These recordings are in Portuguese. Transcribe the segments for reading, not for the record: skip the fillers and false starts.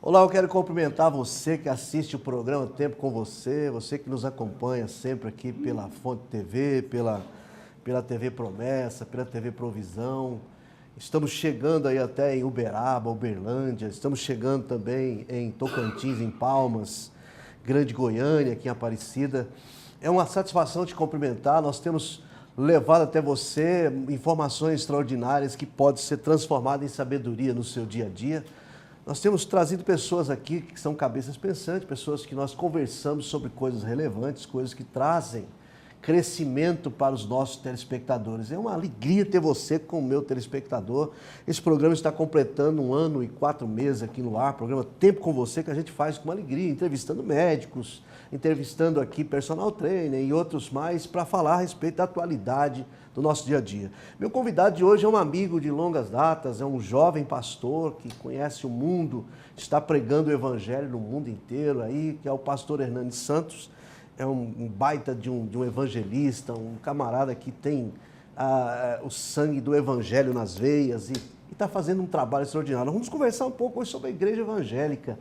Olá, eu quero cumprimentar você que assiste o programa Tempo com Você, você que nos acompanha sempre aqui pela Fonte TV, pela TV Promessa, pela TV Provisão. Estamos chegando aí até em Uberaba, Uberlândia, estamos chegando também em Tocantins, em Palmas, Grande Goiânia, aqui em Aparecida. É uma satisfação te cumprimentar, nós temos levado até você informações extraordinárias que podem ser transformadas em sabedoria no seu dia a dia. Nós temos trazido pessoas aqui que são cabeças pensantes, pessoas que nós conversamos sobre coisas relevantes, coisas que trazem crescimento para os nossos telespectadores. É uma alegria ter você como meu telespectador. Esse programa está completando 1 ano e 4 meses aqui no ar, programa Tempo com Você, que a gente faz com alegria, entrevistando médicos, entrevistando aqui personal trainer e outros mais, para falar a respeito da atualidade do nosso dia a dia. Meu convidado de hoje é um amigo de longas datas, é um jovem pastor que conhece o mundo, está pregando o evangelho no mundo inteiro aí, que é o pastor Hernani Santos. É um baita de um evangelista, um camarada que tem o sangue do evangelho nas veias e está fazendo um trabalho extraordinário. Vamos conversar um pouco hoje sobre a igreja evangélica,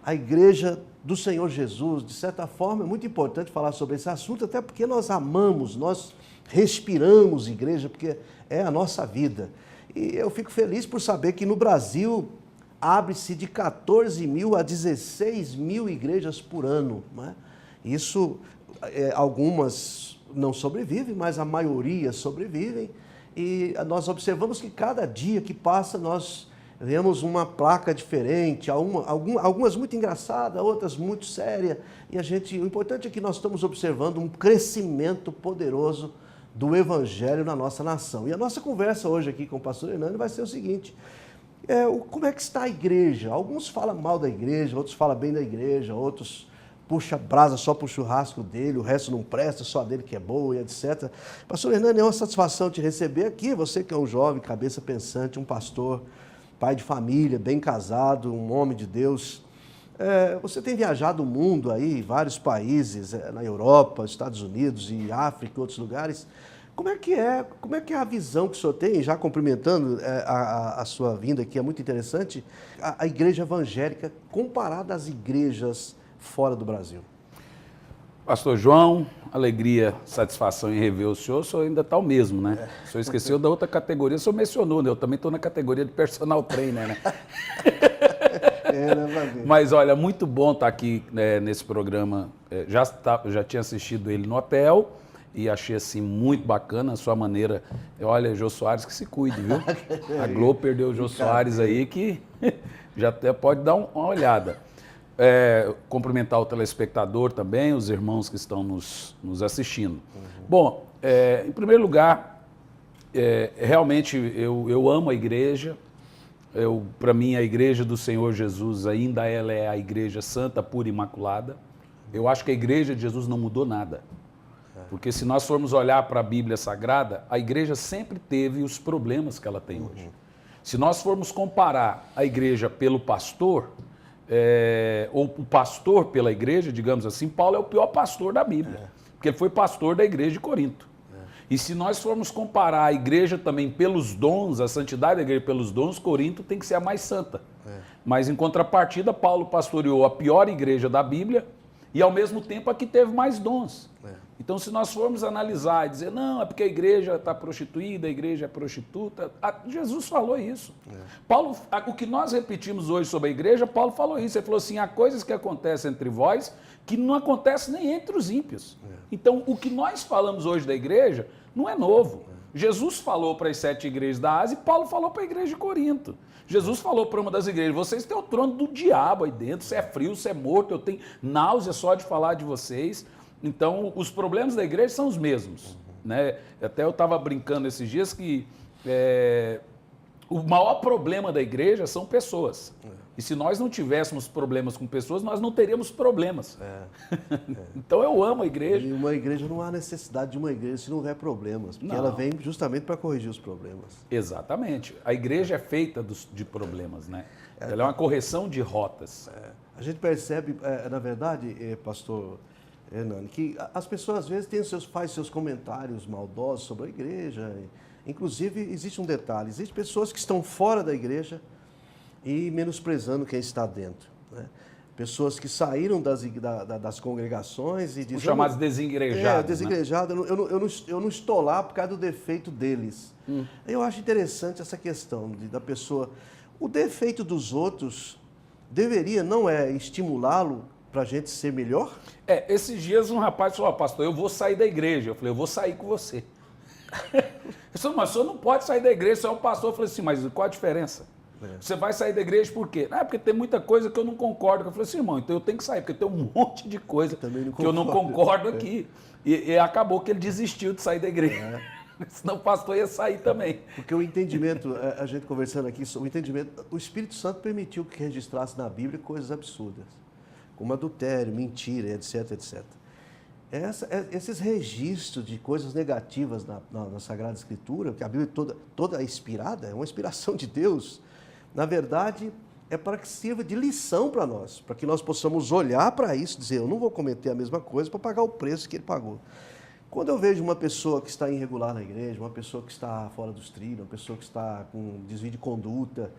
a igreja do Senhor Jesus. De certa forma, é muito importante falar sobre esse assunto, até porque nós amamos, nós respiramos igreja, porque é a nossa vida. E eu fico feliz por saber que no Brasil abre-se de 14 mil a 16 mil igrejas por ano, não é? Isso, algumas não sobrevivem, mas a maioria sobrevivem. E nós observamos que cada dia que passa nós vemos uma placa diferente, algumas muito engraçadas, outras muito sérias. E o importante é que nós estamos observando um crescimento poderoso do evangelho na nossa nação. E a nossa conversa hoje aqui com o pastor Hernani vai ser o seguinte: como é que está a igreja? Alguns falam mal da igreja, outros falam bem da igreja, outros puxa brasa só para o churrasco dele, o resto não presta, só a dele que é boa e etc. Pastor Hernani, é uma satisfação te receber aqui, você que é um jovem, cabeça pensante, um pastor, pai de família, bem casado, um homem de Deus. Você tem viajado o mundo aí, vários países, na Europa, Estados Unidos e África e outros lugares. Como é que é a visão que o senhor tem, já cumprimentando a sua vinda aqui, é muito interessante, a igreja evangélica comparada às igrejas fora do Brasil? Pastor João, alegria, satisfação em rever o senhor ainda está o mesmo, né? O senhor esqueceu da outra categoria, o senhor mencionou, né? Eu também estou na categoria de personal trainer, né? Mas olha, muito bom estar aqui, né, nesse programa. Já tinha assistido ele no hotel e achei assim muito bacana a sua maneira. Olha, Jô Soares que se cuide, viu? A Globo perdeu o Jô Soares aí, que já até pode dar uma olhada. Cumprimentar o telespectador também, os irmãos que estão nos assistindo. Bom, em primeiro lugar, realmente eu amo a igreja. Para mim, a igreja do Senhor Jesus ainda ela é a igreja santa, pura e imaculada. Eu acho que a igreja de Jesus não mudou nada. Porque se nós formos olhar para a Bíblia Sagrada, a igreja sempre teve os problemas que ela tem hoje. Se nós formos comparar a igreja pelo pastor, ou o pastor pela igreja, digamos assim, Paulo é o pior pastor da Bíblia, porque ele foi pastor da igreja de Corinto. E se nós formos comparar a igreja também pelos dons, a santidade da igreja pelos dons, Corinto tem que ser a mais santa. Mas em contrapartida, Paulo pastoreou a pior igreja da Bíblia e ao mesmo tempo a que teve mais dons. Então, se nós formos analisar e dizer, não, é porque a igreja está prostituída, a igreja é prostituta, Jesus falou isso. Paulo, o que nós repetimos hoje sobre a igreja, Paulo falou isso. Ele falou assim, há coisas que acontecem entre vós que não acontecem nem entre os ímpios. Então, o que nós falamos hoje da igreja não é novo. Jesus falou para as 7 igrejas da Ásia e Paulo falou para a igreja de Corinto. Jesus falou para uma das igrejas, vocês têm o trono do diabo aí dentro, você é frio, você é morto, eu tenho náusea só de falar de vocês. Então, os problemas da igreja são os mesmos. Né? Até eu estava brincando esses dias que o maior problema da igreja são pessoas. E se nós não tivéssemos problemas com pessoas, nós não teríamos problemas. Então eu amo a igreja. E uma igreja, não há necessidade de uma igreja se não houver problemas, porque ela vem justamente para corrigir os problemas. Exatamente. A igreja é feita de problemas, né? Ela é uma correção de rotas. A gente percebe, na verdade, pastor Hernani, que as pessoas às vezes fazem seus comentários maldosos sobre a igreja. Inclusive, existe um detalhe, existem pessoas que estão fora da igreja e menosprezando quem está dentro. né? Pessoas que saíram das congregações e dizem... Os chamados desigrejados. Desigrejado, né? eu não estou lá por causa do defeito deles. Eu acho interessante essa questão da pessoa... O defeito dos outros deveria, não é estimulá-lo para a gente ser melhor? Esses dias um rapaz falou, pastor, eu vou sair da igreja. Eu falei, eu vou sair com você. Ele falou, mas o senhor não pode sair da igreja, você é um pastor. Eu falei assim, mas qual a diferença? Você vai sair da igreja por quê? Porque tem muita coisa que eu não concordo. Eu falei assim, irmão, então eu tenho que sair, porque tem um monte de coisa que eu não concordo aqui. E acabou que ele desistiu de sair da igreja. Senão o pastor ia sair também. Porque o entendimento, a gente conversando aqui, o Espírito Santo permitiu que registrasse na Bíblia coisas absurdas, como adultério, mentira, etc, etc. Esses registros de coisas negativas na Sagrada Escritura, que a Bíblia toda é inspirada, é uma inspiração de Deus, na verdade, é para que sirva de lição para nós, para que nós possamos olhar para isso e dizer, eu não vou cometer a mesma coisa para pagar o preço que ele pagou. Quando eu vejo uma pessoa que está irregular na igreja, uma pessoa que está fora dos trilhos, uma pessoa que está com desvio de conduta,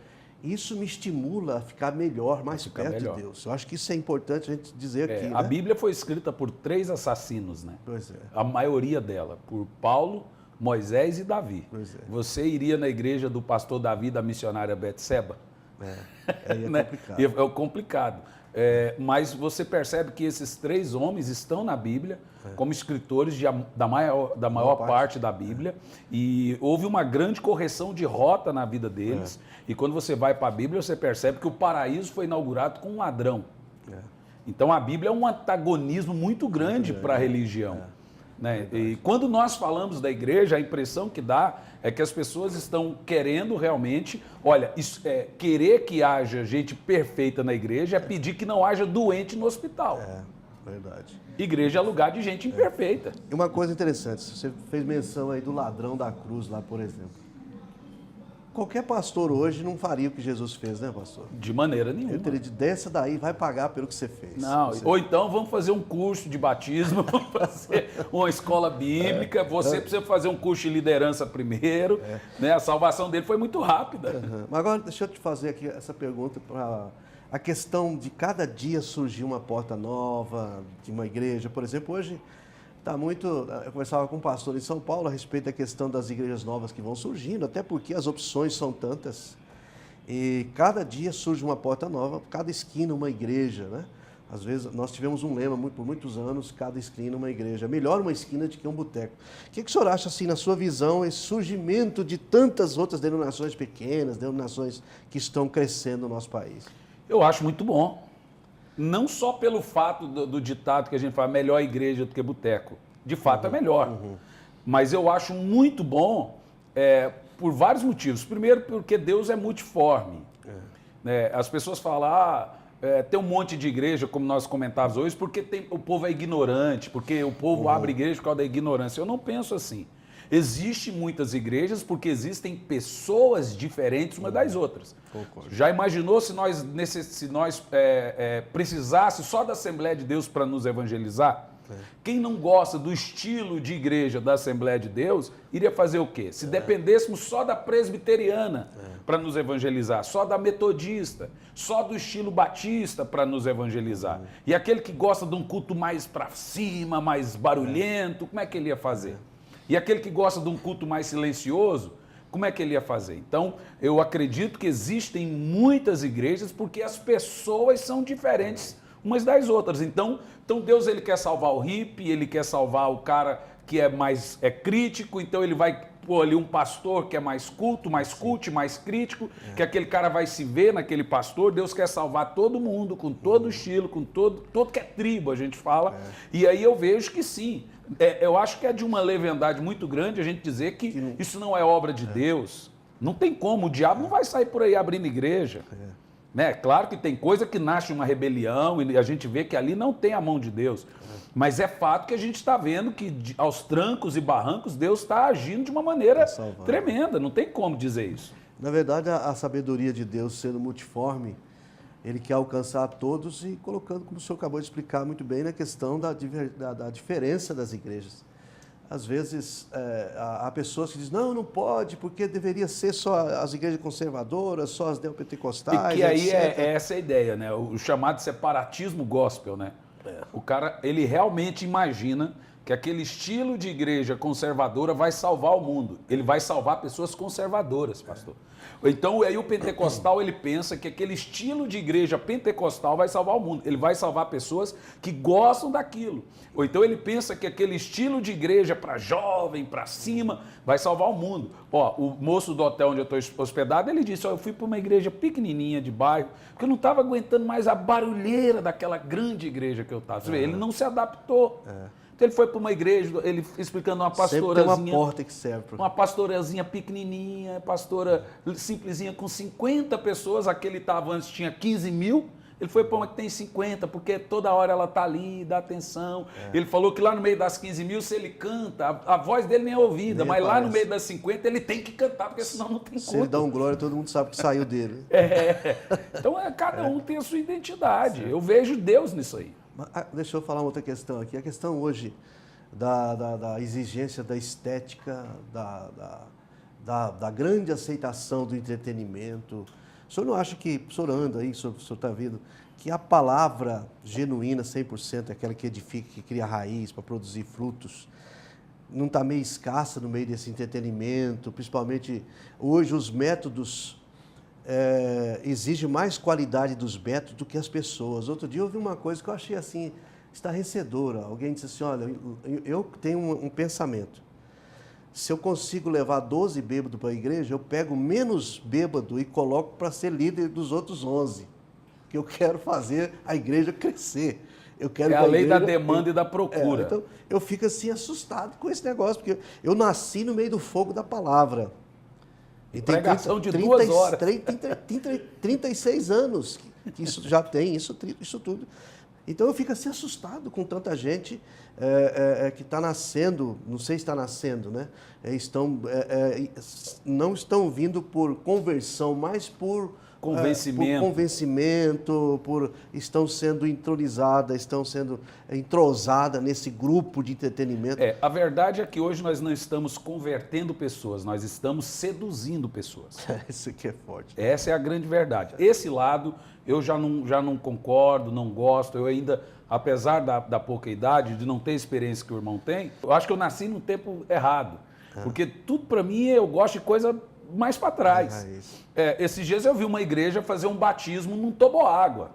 isso me estimula a ficar melhor, mais perto de Deus. Eu acho que isso é importante a gente dizer aqui. A Bíblia foi escrita por 3 assassinos, né? Pois é. A maioria dela, por Paulo, Moisés e Davi. Pois é. Você iria na igreja do pastor Davi, da missionária Betseba? É complicado. Mas você percebe que esses 3 homens estão na Bíblia como escritores da maior parte da Bíblia, e houve uma grande correção de rota na vida deles, e quando você vai para a Bíblia, você percebe que o paraíso foi inaugurado com um ladrão. Então a Bíblia é um antagonismo muito grande para a religião. Né? E quando nós falamos da igreja, a impressão que dá é que as pessoas estão querendo realmente, olha, querer que haja gente perfeita na igreja é pedir que não haja doente no hospital. Verdade. Igreja é lugar de gente imperfeita. E uma coisa interessante, você fez menção aí do ladrão da cruz lá, por exemplo. Qualquer pastor hoje não faria o que Jesus fez, né, pastor? De maneira nenhuma. Ele teria de desça daí, vai pagar pelo que você fez. Não, ou então vamos fazer um curso de batismo, vamos fazer uma escola bíblica, você precisa fazer um curso de liderança primeiro, né? A salvação dele foi muito rápida. Mas agora deixa eu te fazer aqui essa pergunta para a questão de cada dia surgir uma porta nova de uma igreja. Por exemplo, hoje está muito... Eu conversava com um pastor em São Paulo a respeito da questão das igrejas novas que vão surgindo, até porque as opções são tantas. E cada dia surge uma porta nova, cada esquina uma igreja, né? Às vezes, nós tivemos um lema por muitos anos, cada esquina uma igreja. Melhor uma esquina do que um boteco. O que o senhor acha, assim, na sua visão, esse surgimento de tantas outras denominações pequenas, denominações que estão crescendo no nosso país? Eu acho muito bom. Não só pelo fato do ditado que a gente fala, melhor igreja do que boteco. De fato é melhor. Mas eu acho muito bom por vários motivos. Primeiro, porque Deus é multiforme. As pessoas falam, tem um monte de igreja, como nós comentávamos hoje, porque o povo é ignorante, porque o povo abre igreja por causa da ignorância. Eu não penso assim. Existem muitas igrejas porque existem pessoas diferentes umas das outras. Concordo. Já imaginou se nós precisássemos só da Assembleia de Deus para nos evangelizar? Quem não gosta do estilo de igreja da Assembleia de Deus, iria fazer o quê? Se dependêssemos só da presbiteriana para nos evangelizar, só da metodista, só do estilo batista para nos evangelizar. E aquele que gosta de um culto mais para cima, mais barulhento, como é que ele ia fazer? E aquele que gosta de um culto mais silencioso, como é que ele ia fazer? Então, eu acredito que existem muitas igrejas porque as pessoas são diferentes umas das outras. Então Deus ele quer salvar o hippie, ele quer salvar o cara que é mais crítico, então ele vai pôr ali um pastor que é mais culto, mais crítico, que aquele cara vai se ver naquele pastor. Deus quer salvar todo mundo, com todo estilo, com todo que é tribo, a gente fala. E aí eu vejo que sim. Eu acho que é de uma leviandade muito grande a gente dizer que isso não é obra de Deus. Não tem como, o diabo não vai sair por aí abrindo igreja. Né? Claro que tem coisa que nasce uma rebelião e a gente vê que ali não tem a mão de Deus. Mas é fato que a gente está vendo que aos trancos e barrancos Deus está agindo de uma maneira tremenda. Não tem como dizer isso. Na verdade, a sabedoria de Deus sendo multiforme, ele quer alcançar todos e colocando, como o senhor acabou de explicar muito bem, na questão da diferença das igrejas. às vezes, há pessoas que dizem, não, não pode, porque deveria ser só as igrejas conservadoras, só as neopentecostais, E que aí etc. é essa a ideia, né? O chamado separatismo gospel, né? O cara, ele realmente imagina que aquele estilo de igreja conservadora vai salvar o mundo. Ele vai salvar pessoas conservadoras, pastor. Então, aí o pentecostal, ele pensa que aquele estilo de igreja pentecostal vai salvar o mundo. Ele vai salvar pessoas que gostam daquilo. Ou então ele pensa que aquele estilo de igreja para jovem, para cima, vai salvar o mundo. Ó, o moço do hotel onde eu estou hospedado, ele disse, ó, eu fui para uma igreja pequenininha de bairro, porque eu não estava aguentando mais a barulheira daquela grande igreja que eu estava. Você vê, ele não se adaptou. Então ele foi para uma igreja, ele explicando uma pastorazinha. Sempre tem uma porta que serve. Uma pastorazinha pequenininha, pastora simplesinha com 50 pessoas, aquele estava antes tinha 15 mil, ele foi para uma que tem 50, porque toda hora ela está ali, dá atenção. Ele falou que lá no meio das 15 mil, se ele canta, a voz dele nem é ouvida, Nem mas parece. lá no meio das 50 ele tem que cantar, porque senão não tem Se como. ele dá um glória, todo mundo sabe que saiu dele. Então cada um tem a sua identidade, eu vejo Deus nisso aí. Deixa eu falar uma outra questão aqui. A questão hoje da exigência da estética, da grande aceitação do entretenimento. O senhor não acha que, o senhor anda aí, o senhor está vendo, que a palavra genuína, 100%, aquela que edifica, que cria raiz para produzir frutos, não está meio escassa no meio desse entretenimento? Principalmente hoje os métodos exige mais qualidade dos métodos do que as pessoas. Outro dia eu ouvi uma coisa que eu achei assim, estarrecedora. Alguém disse assim, olha, eu tenho um pensamento. Se eu consigo levar 12 bêbados para a igreja, eu pego menos bêbado e coloco para ser líder dos outros 11. Porque eu quero fazer a igreja crescer. Eu quero É a lei da demanda e da procura. Então, eu fico assim assustado com esse negócio, porque eu nasci no meio do fogo da palavra. E tem pregação de 2 horas. 36 anos que isso já tem, isso tudo. Então eu fico assim assustado com tanta gente que está nascendo, não sei se está nascendo, né? Não estão vindo por conversão, mas por convencimento, estão sendo entronizadas, estão sendo entrosadas nesse grupo de entretenimento. A verdade é que hoje nós não estamos convertendo pessoas, nós estamos seduzindo pessoas. Isso aqui é forte. Essa é a grande verdade. Esse lado eu já não concordo, não gosto, eu ainda, apesar da pouca idade, de não ter a experiência que o irmão tem, eu acho que eu nasci num tempo errado. Porque tudo para mim, eu gosto de coisa mais para trás. Esses dias eu vi uma igreja fazer um batismo num toboágua.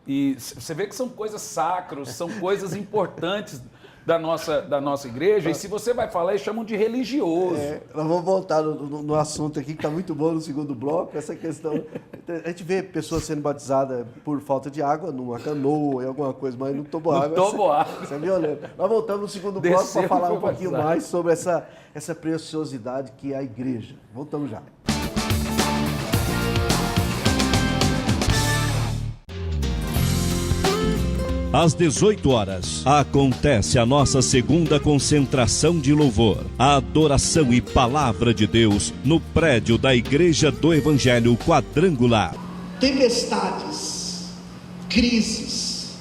E você vê que são coisas sacras, são coisas importantes da nossa igreja. E se você vai falar, eles chamam de religioso. Nós vamos voltar no assunto aqui, que está muito bom no segundo bloco, essa questão. A gente vê pessoas sendo batizadas por falta de água, numa canoa, em alguma coisa, mas no toboágua. No toboágua. Isso é violento. Nós voltamos no segundo bloco para falar um pouquinho mais sobre essa preciosidade que é a igreja. Voltamos já. Às 18 horas, acontece a nossa segunda concentração de louvor, a adoração e palavra de Deus no prédio da Igreja do Evangelho Quadrangular. Tempestades, crises,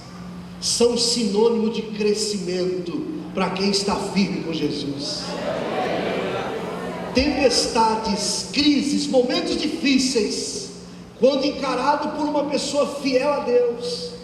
são sinônimo de crescimento para quem está firme com Jesus. Tempestades, crises, momentos difíceis, quando encarado por uma pessoa fiel a Deus,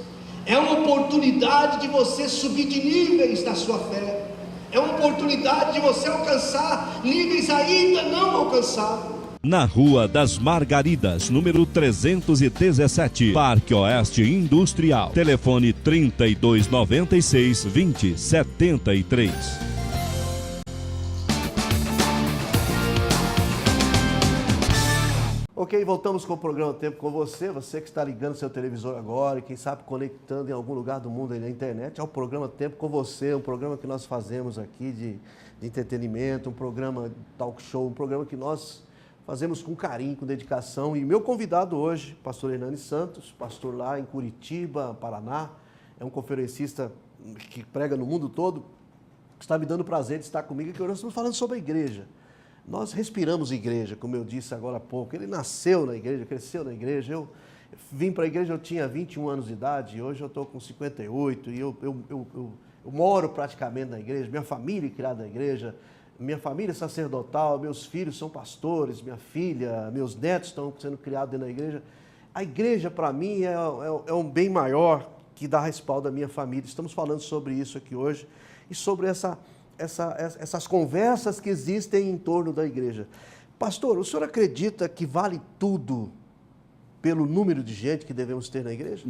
é uma oportunidade de você subir de níveis na sua fé. É uma oportunidade de você alcançar níveis ainda não alcançados. Na Rua das Margaridas, número 317, Parque Oeste Industrial. Telefone 3296-2073. Ok, voltamos com o programa Tempo com você. Você que está ligando seu televisor agora e quem sabe conectando em algum lugar do mundo aí na internet, é o programa Tempo com você, um programa que nós fazemos aqui de entretenimento, um programa talk show, um programa que nós fazemos com carinho, com dedicação. E meu convidado hoje, pastor Hernani Santos, pastor lá em Curitiba, Paraná, é um conferencista que prega no mundo todo, está me dando prazer de estar comigo, que nós estamos falando sobre a igreja. Nós respiramos igreja, como eu disse agora há pouco. Ele nasceu na igreja, cresceu na igreja. Eu vim para a igreja, eu tinha 21 anos de idade, e hoje eu estou com 58, e eu eu moro praticamente na igreja, minha família é criada na igreja, minha família é sacerdotal, meus filhos são pastores, minha filha, meus netos estão sendo criados dentro da igreja. A igreja, para mim, é um bem maior que dá respaldo à minha família. Estamos falando sobre isso aqui hoje e sobre essas conversas que existem em torno da igreja. Pastor, o senhor acredita que vale tudo pelo número de gente que devemos ter na igreja?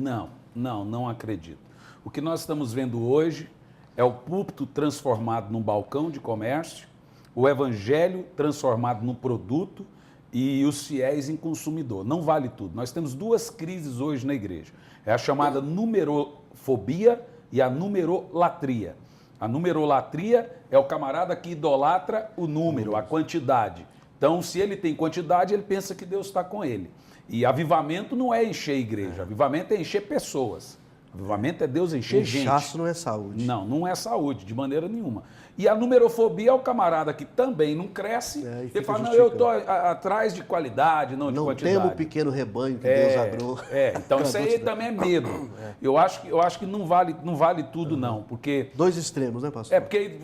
Não acredito. O que nós estamos vendo hoje é o púlpito transformado num balcão de comércio, o evangelho transformado num produto e os fiéis em consumidor. Não vale tudo. Nós temos duas crises hoje na igreja. É a chamada numerofobia e a numerolatria. A numerolatria é o camarada que idolatra o número, a quantidade. Então, se ele tem quantidade, ele pensa que Deus está com ele. E avivamento não é encher a igreja, avivamento é encher pessoas. Avivamento é Deus encher gente. Inchaço não é saúde. Não é saúde, de maneira nenhuma. E a numerofobia é o camarada que também não cresce, e fala, não, eu estou atrás de qualidade, não de quantidade. Não temos o pequeno rebanho que Deus abriu. Então isso aí também é medo. Eu acho que não vale tudo, não. Porque, dois extremos, né, pastor? Porque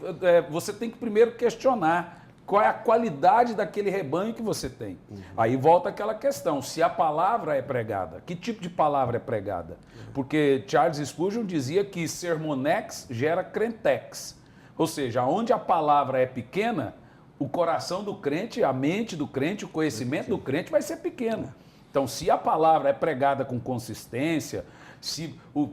você tem que primeiro questionar qual é a qualidade daquele rebanho que você tem. Aí volta aquela questão, se a palavra é pregada, que tipo de palavra é pregada? Porque Charles Spurgeon dizia que sermonex gera crentex. Ou seja, onde a palavra é pequena, o coração do crente, a mente do crente, o conhecimento do crente vai ser pequeno. Então, se a palavra é pregada com consistência,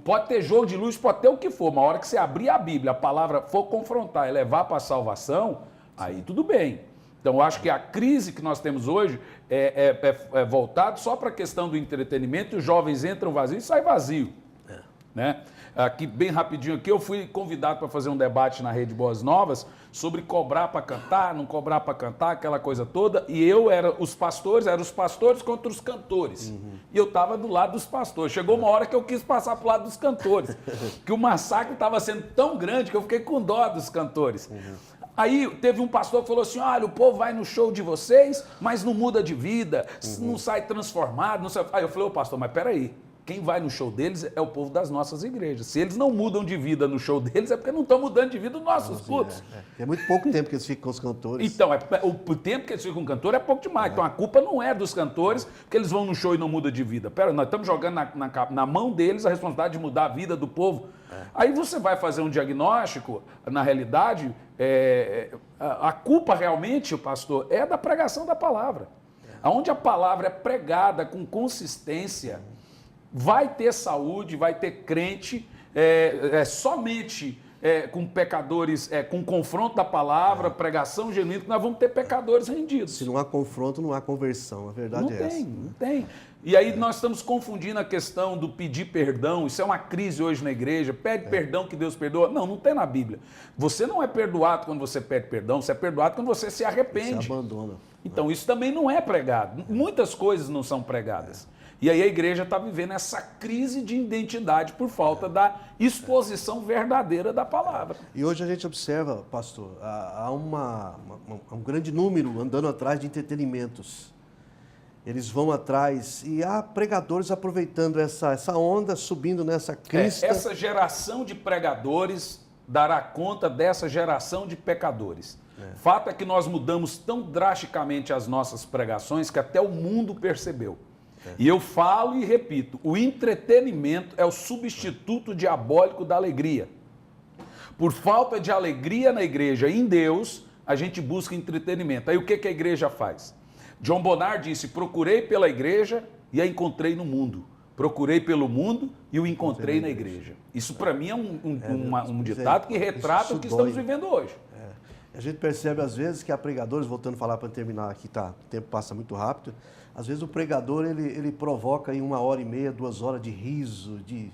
pode ter jogo de luz, pode ter o que for, mas a hora que você abrir a Bíblia, a palavra for confrontar e levar para a salvação, aí tudo bem. Então, eu acho que a crise que nós temos hoje é voltada só para a questão do entretenimento, e os jovens entram vazios e saem vazio. Né? Aqui, bem rapidinho aqui, eu fui convidado para fazer um debate na Rede Boas Novas sobre cobrar para cantar, não cobrar para cantar, aquela coisa toda, e eu eram os pastores contra os cantores. E eu estava do lado dos pastores. Chegou uma hora que eu quis passar para o lado dos cantores, que o massacre estava sendo tão grande que eu fiquei com dó dos cantores. Aí teve um pastor que falou assim, olha, o povo vai no show de vocês, mas não muda de vida, não sai transformado, não sai... Aí eu falei, ô pastor, mas peraí, quem vai no show deles é o povo das nossas igrejas. Se eles não mudam de vida no show deles, é porque não estão mudando de vida nos nossos cultos. É muito pouco tempo que eles ficam com os cantores. Então, o tempo que eles ficam com o cantor é pouco demais. Então a culpa não é dos cantores, porque eles vão no show e não mudam de vida. Pera, nós estamos jogando na mão deles a responsabilidade de mudar a vida do povo. Aí você vai fazer um diagnóstico, na realidade, a culpa realmente, pastor, é da pregação da palavra. Onde a palavra é pregada com consistência, vai ter saúde, vai ter crente, somente com pecadores, com confronto da palavra, pregação genuína, que nós vamos ter pecadores rendidos. Se não há confronto, não há conversão. A verdade é essa. Não tem. E aí nós estamos confundindo a questão do pedir perdão. Isso é uma crise hoje na igreja. Pede perdão que Deus perdoa. Não tem na Bíblia. Você não é perdoado quando você pede perdão, você é perdoado quando você se arrepende. Você abandona. Então isso também não é pregado. Muitas coisas não são pregadas. E aí a igreja está vivendo essa crise de identidade por falta da exposição verdadeira da palavra. E hoje a gente observa, pastor, há um grande número andando atrás de entretenimentos. Eles vão atrás e há pregadores aproveitando essa onda, subindo nessa crista. Essa geração de pregadores dará conta dessa geração de pecadores. Fato é que nós mudamos tão drasticamente as nossas pregações que até o mundo percebeu. E eu falo e repito, o entretenimento é o substituto diabólico da alegria. Por falta de alegria na igreja e em Deus, a gente busca entretenimento. Aí o que a igreja faz? John Bonnar disse, procurei pela igreja e a encontrei no mundo. Procurei pelo mundo e o encontrei na igreja. Isso para mim é um ditado que retrata o que estamos vivendo hoje. A gente percebe às vezes que há pregadores, voltando a falar para terminar aqui, o tempo passa muito rápido, às vezes o pregador ele provoca em 1h30, 2 horas de riso, de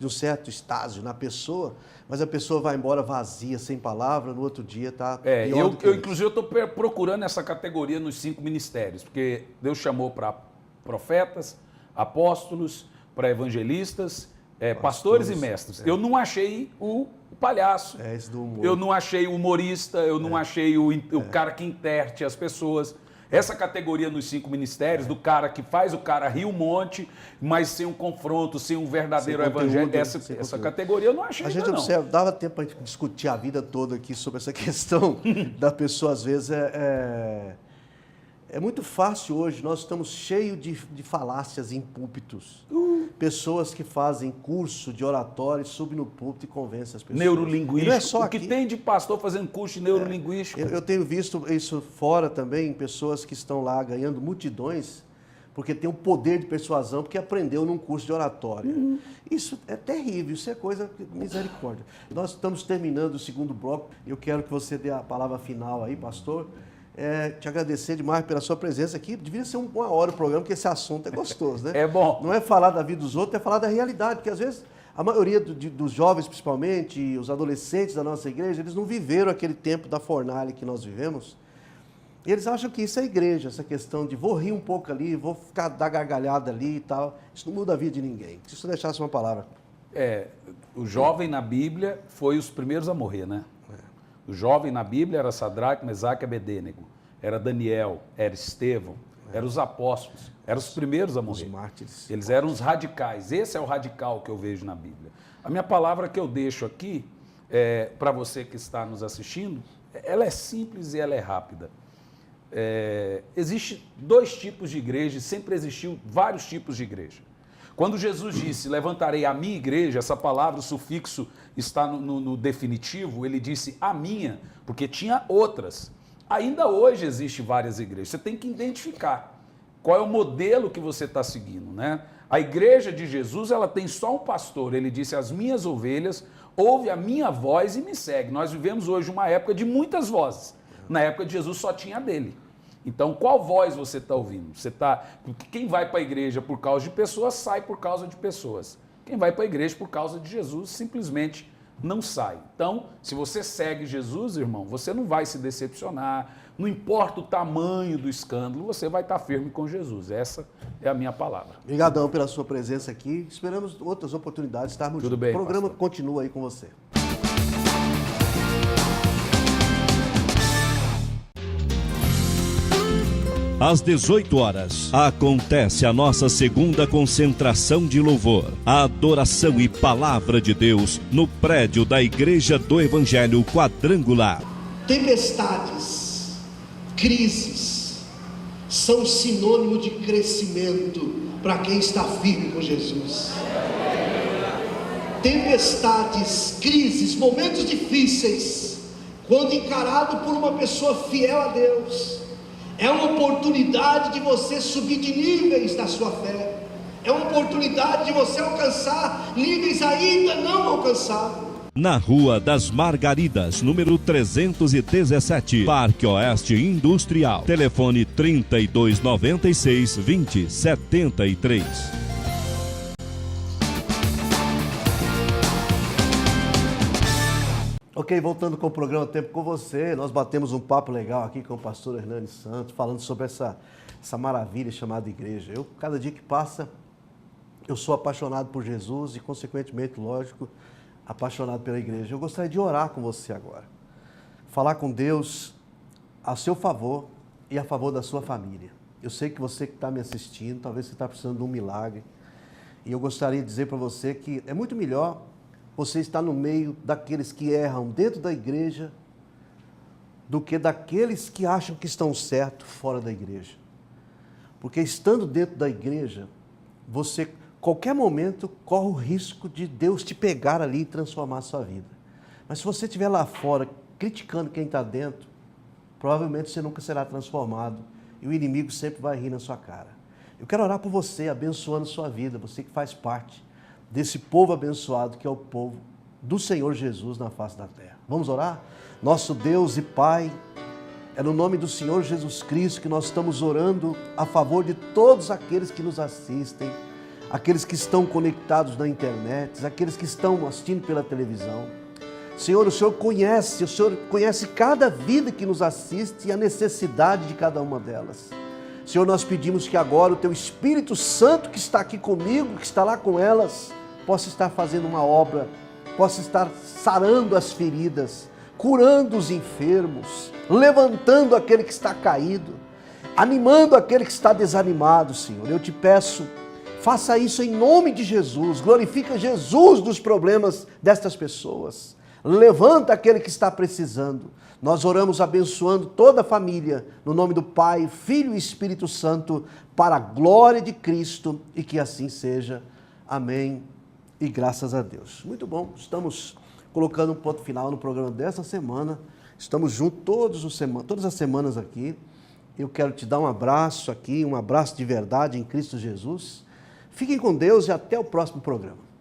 um certo estágio na pessoa, mas a pessoa vai embora vazia, sem palavra, no outro dia está pior do que eu inclusive estou procurando essa categoria nos 5 ministérios, porque Deus chamou para profetas, apóstolos, para evangelistas, pastores e mestres. Eu não achei o palhaço, esse do humor. Eu não achei o humorista, eu não achei o cara que interte as pessoas. Essa categoria nos 5 ministérios, do cara que faz o cara rir um monte, mas sem um confronto, sem um verdadeiro evangelho, essa categoria eu não achei. A gente observa, dava tempo para discutir a vida toda aqui sobre essa questão da pessoa, às vezes, é muito fácil hoje, nós estamos cheios de falácias em púlpitos. Pessoas que fazem curso de oratório, subem no púlpito e convencem as pessoas. Neurolinguístico. Não é só o aqui. que tem de pastor fazendo curso de neurolinguístico? Eu tenho visto isso fora também, pessoas que estão lá ganhando multidões, porque tem um poder de persuasão, porque aprendeu num curso de oratória. Isso é terrível, isso é coisa de misericórdia. Nós estamos terminando o segundo bloco, eu quero que você dê a palavra final aí, pastor. Te agradecer demais pela sua presença aqui. Devia ser uma hora o programa, porque esse assunto é gostoso, né? É bom. Não é falar da vida dos outros, é falar da realidade, porque às vezes a maioria dos jovens, principalmente, e os adolescentes da nossa igreja, eles não viveram aquele tempo da fornalha que nós vivemos. E eles acham que isso é igreja, essa questão de vou rir um pouco ali, vou ficar dar gargalhada ali e tal. Isso não muda a vida de ninguém. Se você deixasse uma palavra. O jovem na Bíblia foi os primeiros a morrer, né? O jovem na Bíblia era Sadraque, Mesaque e Abedênego, era Daniel, era Estevão, eram os apóstolos, eram os primeiros a morrer. Os mártires. Eles eram os radicais, esse é o radical que eu vejo na Bíblia. A minha palavra que eu deixo aqui, para você que está nos assistindo, ela é simples e ela é rápida. Existem 2 tipos de igreja, sempre existiu vários tipos de igreja. Quando Jesus disse, levantarei a minha igreja, essa palavra, o sufixo está no definitivo, ele disse a minha, porque tinha outras. Ainda hoje existem várias igrejas, você tem que identificar qual é o modelo que você está seguindo, né? A igreja de Jesus, ela tem só um pastor, ele disse, as minhas ovelhas, ouve a minha voz e me segue. Nós vivemos hoje uma época de muitas vozes, na época de Jesus só tinha a dele. Então, qual voz você está ouvindo? Porque quem vai para a igreja por causa de pessoas, sai por causa de pessoas. Quem vai para a igreja por causa de Jesus, simplesmente não sai. Então, se você segue Jesus, irmão, você não vai se decepcionar, não importa o tamanho do escândalo, você vai estar firme com Jesus. Essa é a minha palavra. Obrigadão pela sua presença aqui. Esperamos outras oportunidades de estarmos juntos. Tudo bem, o programa pastor. continua aí com você. Às 18 horas, acontece a nossa segunda concentração de louvor, a adoração e palavra de Deus no prédio da Igreja do Evangelho Quadrangular. Tempestades, crises, são sinônimo de crescimento para quem está firme com Jesus. Tempestades, crises, momentos difíceis, quando encarado por uma pessoa fiel a Deus, é uma oportunidade de você subir de níveis da sua fé. É uma oportunidade de você alcançar níveis ainda não alcançados. Na Rua das Margaridas, número 317, Parque Oeste Industrial. Telefone 3296-2073. Ok, voltando com o programa Tempo com Você, nós batemos um papo legal aqui com o pastor Hernani Santos, falando sobre essa maravilha chamada igreja. Cada dia que passa, eu sou apaixonado por Jesus e, consequentemente, lógico, apaixonado pela igreja. Eu gostaria de orar com você agora. Falar com Deus a seu favor e a favor da sua família. Eu sei que você que está me assistindo, talvez você está precisando de um milagre. E eu gostaria de dizer para você que é muito melhor você estar no meio daqueles que erram dentro da igreja do que daqueles que acham que estão certos fora da igreja. Porque estando dentro da igreja, você, qualquer momento, corre o risco de Deus te pegar ali e transformar a sua vida. Mas se você estiver lá fora, criticando quem está dentro, provavelmente você nunca será transformado e o inimigo sempre vai rir na sua cara. Eu quero orar por você, abençoando sua vida, você que faz parte desse povo abençoado que é o povo do Senhor Jesus na face da terra. Vamos orar? Nosso Deus e Pai, é no nome do Senhor Jesus Cristo que nós estamos orando a favor de todos aqueles que nos assistem, aqueles que estão conectados na internet, aqueles que estão assistindo pela televisão. Senhor, o Senhor conhece cada vida que nos assiste e a necessidade de cada uma delas. Senhor, nós pedimos que agora o Teu Espírito Santo que está aqui comigo, que está lá com elas, possa estar fazendo uma obra, possa estar sarando as feridas, curando os enfermos, levantando aquele que está caído. animando aquele que está desanimado, Senhor. Eu te peço, faça isso em nome de Jesus, glorifica Jesus dos problemas destas pessoas. Levanta aquele que está precisando. Nós oramos abençoando toda a família, no nome do Pai, Filho e Espírito Santo, para a glória de Cristo, e que assim seja. Amém e graças a Deus. Muito bom, estamos colocando um ponto final no programa dessa semana. Estamos juntos todas as semanas aqui. Eu quero te dar um abraço aqui, um abraço de verdade em Cristo Jesus. Fiquem com Deus e até o próximo programa.